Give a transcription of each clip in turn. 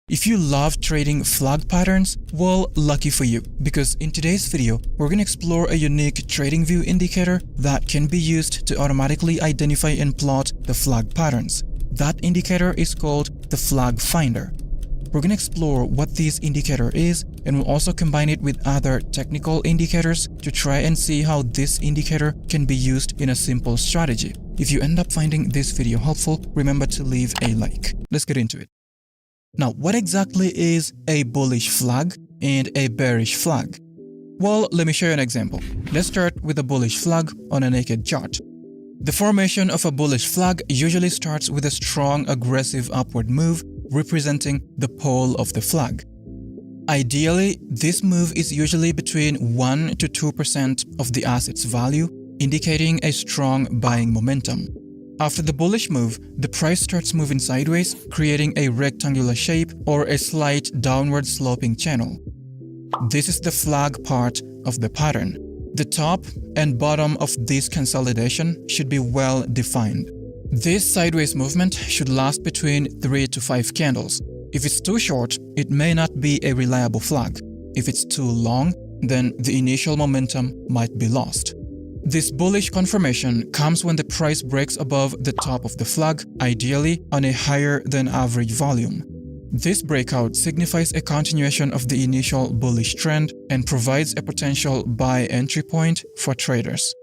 If you love trading flag patterns, well, lucky for you, because in today's video, we're going to explore a unique TradingView indicator that can be used to automatically identify and plot the flag patterns. That indicator is called the Flag Finder. We're going to explore what this indicator is, and we'll also combine it with other technical indicators to try and see how this indicator can be used in a simple strategy. If you end up finding this video helpful, remember to leave a like. Let's get into it. Now, what exactly is a bullish flag and a bearish flag? Well, let me show you an example. Let's start with a bullish flag on a naked chart. The formation of a bullish flag usually starts with a strong, aggressive upward move representing the pole of the flag. Ideally, this move is usually between 1 to 2% of the asset's value, indicating a strong buying momentum. After the bullish move, the price starts moving sideways, creating a rectangular shape or a slight downward sloping channel. This is the flag part of the pattern. The top and bottom of this consolidation should be well defined. This sideways movement should last between 3 to 5 candles. If it's too short, it may not be a reliable flag. If it's too long, then the initial momentum might be lost. This bullish confirmation comes when the price breaks above the top of the flag, ideally on a higher than average volume. This breakout signifies a continuation of the initial bullish trend and provides a potential buy entry point for traders.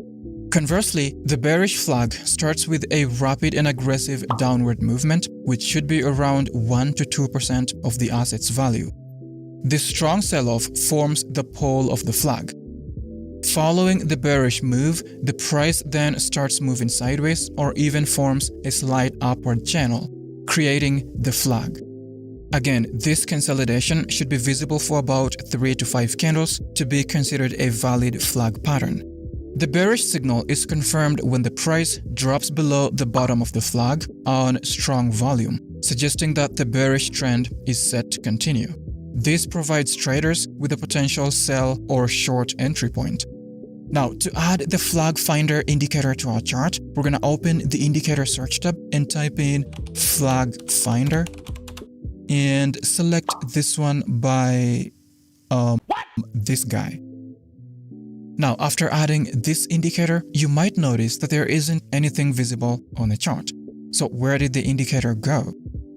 Conversely, the bearish flag starts with a rapid and aggressive downward movement, which should be around 1 to 2% of the asset's value. This strong sell-off forms the pole of the flag. Following the bearish move, the price then starts moving sideways or even forms a slight upward channel, creating the flag. Again, this consolidation should be visible for about 3 to 5 candles to be considered a valid flag pattern. The bearish signal is confirmed when the price drops below the bottom of the flag on strong volume, suggesting that the bearish trend is set to continue. This provides traders with a potential sell or short entry point. Now, to add the Flag Finder indicator to our chart, we're going to open the indicator search tab and type in Flag Finder and select this one by this guy. Now, after adding this indicator, you might notice that there isn't anything visible on the chart. So where did the indicator go?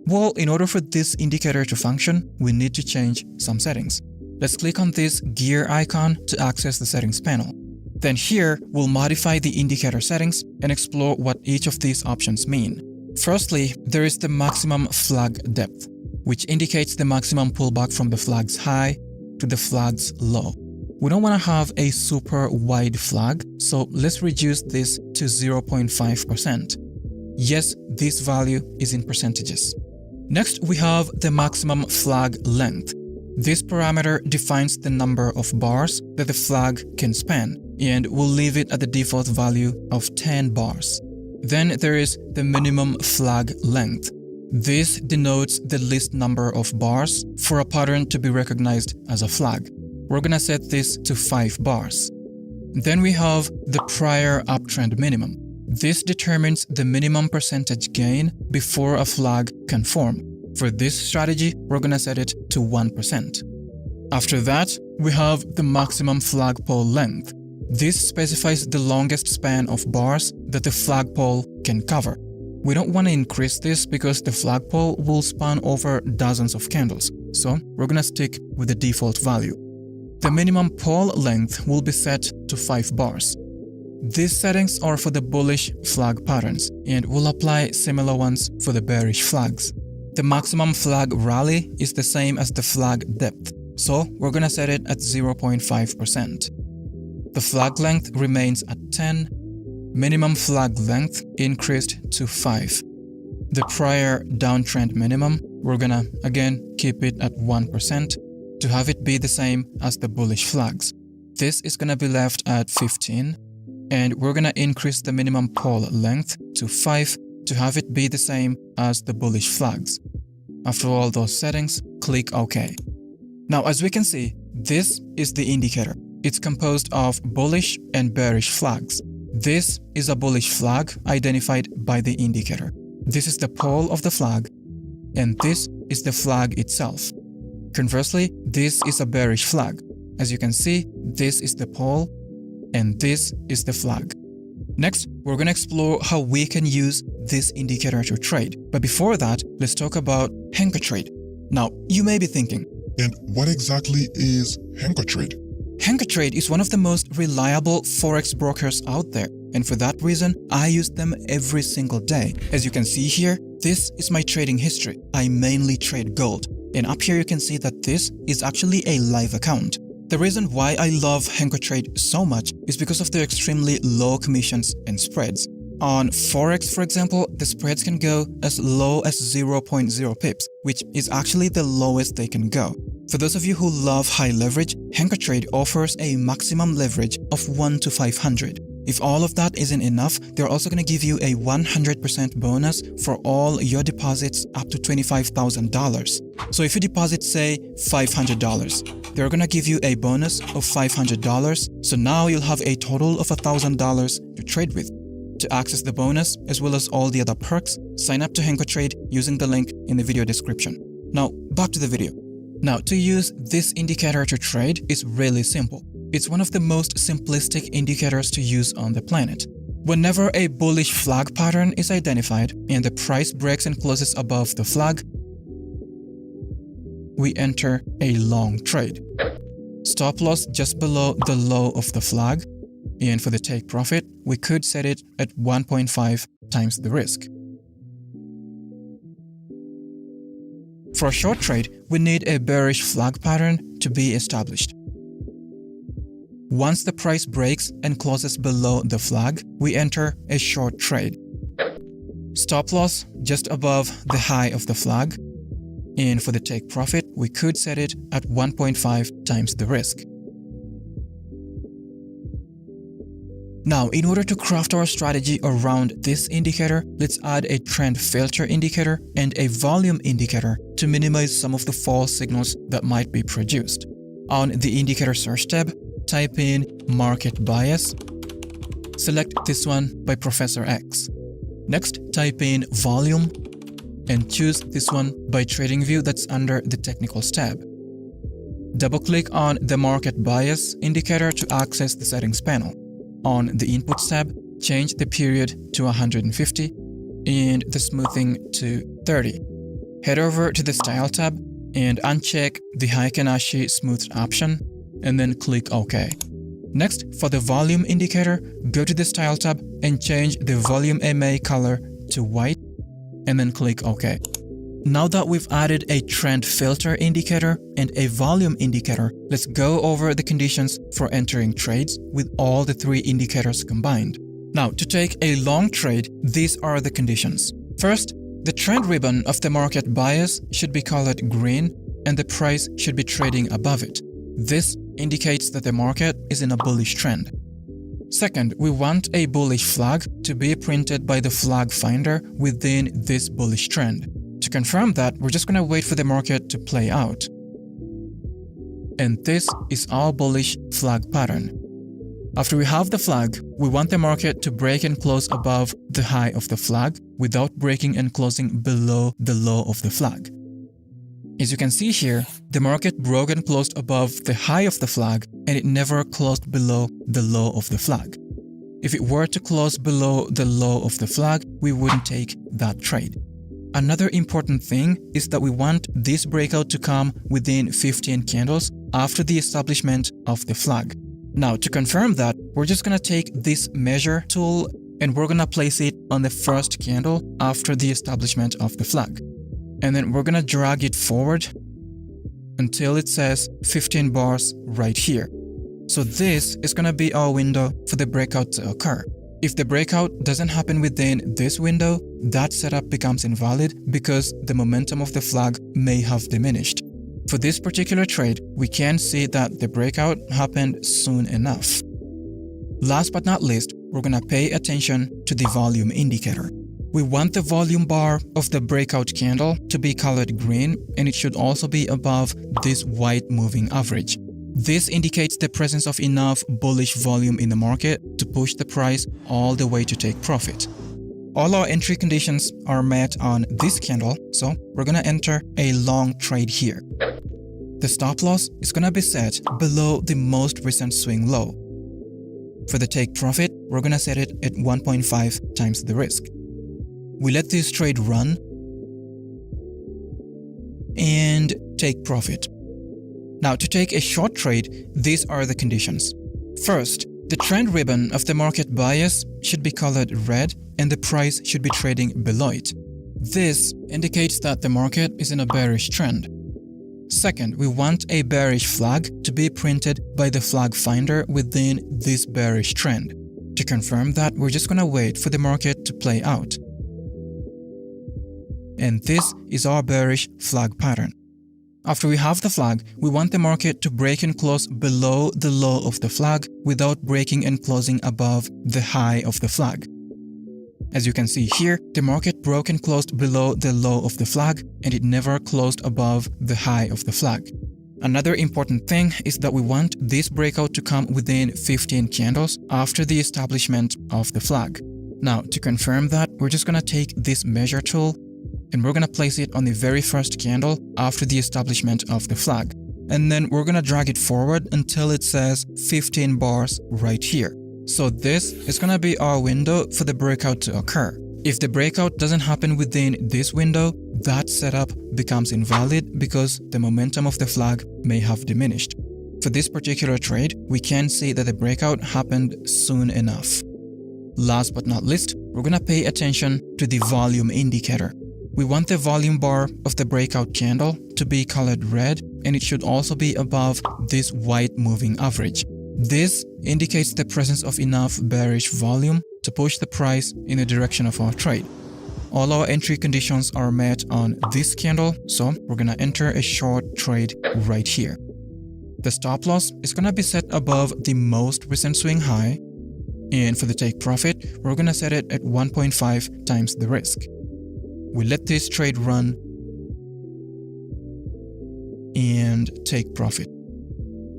Well, in order for this indicator to function, we need to change some settings. Let's click on this gear icon to access the settings panel. Then here, we'll modify the indicator settings and explore what each of these options mean. Firstly, there is the maximum flag depth, which indicates the maximum pullback from the flag's high to the flag's low. We don't want to have a super wide flag, so let's reduce this to 0.5%. Yes, this value is in percentages. Next, we have the maximum flag length. This parameter defines the number of bars that the flag can span, and we'll leave it at the default value of 10 bars. Then there is the minimum flag length. This denotes the least number of bars for a pattern to be recognized as a flag. We're gonna set this to 5 bars. Then we have the prior uptrend minimum. This determines the minimum percentage gain before a flag can form. For this strategy, we're gonna set it to 1%. After that, we have the maximum flagpole length. This specifies the longest span of bars that the flagpole can cover. We don't want to increase this because the flagpole will span over dozens of candles, so we're gonna stick with the default value. The minimum pole length will be set to 5 bars. These settings are for the bullish flag patterns, and we'll apply similar ones for the bearish flags. The maximum flag rally is the same as the flag depth, so we're gonna set it at 0.5%. The flag length remains at 10. Minimum flag length increased to 5. The prior downtrend minimum, we're gonna again keep it at 1% to have it be the same as the bullish flags. This is gonna be left at 15, and we're gonna increase the minimum pole length to 5 to have it be the same as the bullish flags. After all those settings, click OK. Now, as we can see, this is the indicator. It's composed of bullish and bearish flags. This is a bullish flag identified by the indicator. This is the pole of the flag, and this is the flag itself. Conversely, this is a bearish flag. As you can see, this is the pole and this is the flag. Next, we're going to explore how we can use this indicator to trade. But before that, let's talk about Henko Trade. Now, you may be thinking, and what exactly is Henko Trade? Henko Trade is one of the most reliable forex brokers out there, and for that reason, I use them every single day. As you can see here, this is my trading history. I mainly trade gold, and up here you can see that this is actually a live account. The reason why I love Henko Trade so much is because of their extremely low commissions and spreads. On Forex, for example, the spreads can go as low as 0.0 pips, which is actually the lowest they can go. For those of you who love high leverage, Henko Trade offers a maximum leverage of 1 to 500. If all of that isn't enough, they're also going to give you a 100% bonus for all your deposits up to $25,000. So if you deposit, say, $500, they're going to give you a bonus of $500. So now you'll have a total of $1,000 to trade with. To access the bonus, as well as all the other perks, sign up to Henko Trade using the link in the video description. Now, back to the video. Now, to use this indicator to trade is really simple. It's one of the most simplistic indicators to use on the planet. Whenever a bullish flag pattern is identified and the price breaks and closes above the flag, we enter a long trade. Stop loss just below the low of the flag, and for the take profit, we could set it at 1.5 times the risk. For a short trade, we need a bearish flag pattern to be established. Once the price breaks and closes below the flag, we enter a short trade. Stop loss just above the high of the flag, and for the take profit, we could set it at 1.5 times the risk. Now, in order to craft our strategy around this indicator, let's add a trend filter indicator and a volume indicator to minimize some of the false signals that might be produced. On the indicator search tab, type in market bias. Select this one by Professor X. Next, type in volume and choose this one by TradingView that's under the Technicals tab. Double-click on the market bias indicator to access the settings panel. On the Inputs tab, change the period to 150 and the smoothing to 30. Head over to the Style tab and uncheck the Heikin Ashi Smoothed option and then click OK. Next, for the volume indicator, go to the Style tab and change the volume MA color to white and then click OK. Now that we've added a trend filter indicator and a volume indicator, let's go over the conditions for entering trades with all the three indicators combined. Now, to take a long trade, these are the conditions. First, the trend ribbon of the market bias should be colored green and the price should be trading above it. This indicates that the market is in a bullish trend. Second, we want a bullish flag to be printed by the flag finder within this bullish trend. To confirm that, we're just going to wait for the market to play out. And this is our bullish flag pattern. After we have the flag, we want the market to break and close above the high of the flag without breaking and closing below the low of the flag. As you can see here, the market broke and closed above the high of the flag and it never closed below the low of the flag. If it were to close below the low of the flag, we wouldn't take that trade. Another important thing is that we want this breakout to come within 15 candles after the establishment of the flag. Now, to confirm that, we're just going to take this measure tool and we're going to place it on the first candle after the establishment of the flag. And then we're going to drag it forward until it says 15 bars right here. So this is going to be our window for the breakout to occur. If the breakout doesn't happen within this window, that setup becomes invalid because the momentum of the flag may have diminished. For this particular trade, we can see that the breakout happened soon enough. Last but not least, we're going to pay attention to the volume indicator. We want the volume bar of the breakout candle to be colored green, and it should also be above this white moving average. This indicates the presence of enough bullish volume in the market to push the price all the way to take profit. all our entry conditions are met on this candle, so we're gonna enter a long trade here. The stop loss is gonna be set below the most recent swing low. For the take profit, we're gonna set it at 1.5 times the risk. We let this trade run and take profit. Now, to take a short trade, these are the conditions. First, the trend ribbon of the market bias should be colored red and the price should be trading below it. This indicates that the market is in a bearish trend. Second, we want a bearish flag to be printed by the flag finder within this bearish trend. To confirm that, we're just gonna wait for the market to play out. And this is our bearish flag pattern. After we have the flag, we want the market to break and close below the low of the flag without breaking and closing above the high of the flag. As you can see here, the market broke and closed below the low of the flag and it never closed above the high of the flag. Another important thing is that we want this breakout to come within 15 candles after the establishment of the flag. Now, to confirm that, we're just gonna take this measure tool and we're gonna place it on the very first candle after the establishment of the flag. And then we're gonna drag it forward until it says 15 bars right here. So this is gonna be our window for the breakout to occur. If the breakout doesn't happen within this window, that setup becomes invalid because the momentum of the flag may have diminished. For this particular trade, we can see that the breakout happened soon enough. Last but not least, we're gonna pay attention to the volume indicator. We want the volume bar of the breakout candle to be colored red and it should also be above this white moving average. This indicates the presence of enough bearish volume to push the price in the direction of our trade. All our entry conditions are met on this candle, so we're gonna enter a short trade right here. The stop loss is gonna be set above the most recent swing high, and for the take profit, we're gonna set it at 1.5 times the risk. We let this trade run and take profit.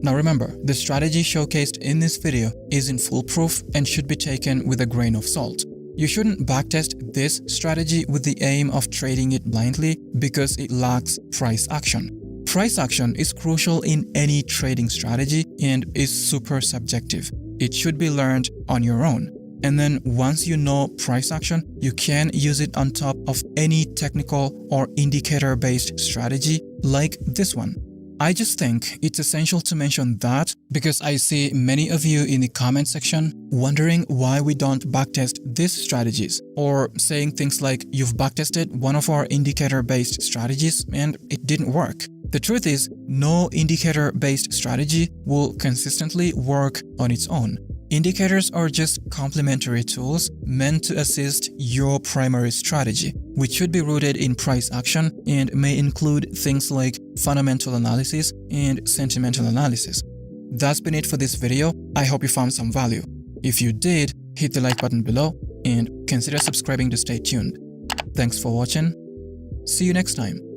Now remember, the strategy showcased in this video isn't foolproof and should be taken with a grain of salt. You shouldn't backtest this strategy with the aim of trading it blindly because it lacks price action. Price action is crucial in any trading strategy and is super subjective. It should be learned on your own. And then once you know price action, you can use it on top of any technical or indicator-based strategy like this one. I just think it's essential to mention that because I see many of you in the comment section wondering why we don't backtest these strategies, or saying things like you've backtested one of our indicator-based strategies and it didn't work. The truth is, no indicator-based strategy will consistently work on its own. Indicators are just complementary tools meant to assist your primary strategy, which should be rooted in price action and may include things like fundamental analysis and sentimental analysis. That's been it for this video. I hope you found some value. If you did, hit the like button below and consider subscribing to stay tuned. Thanks for watching. See you next time.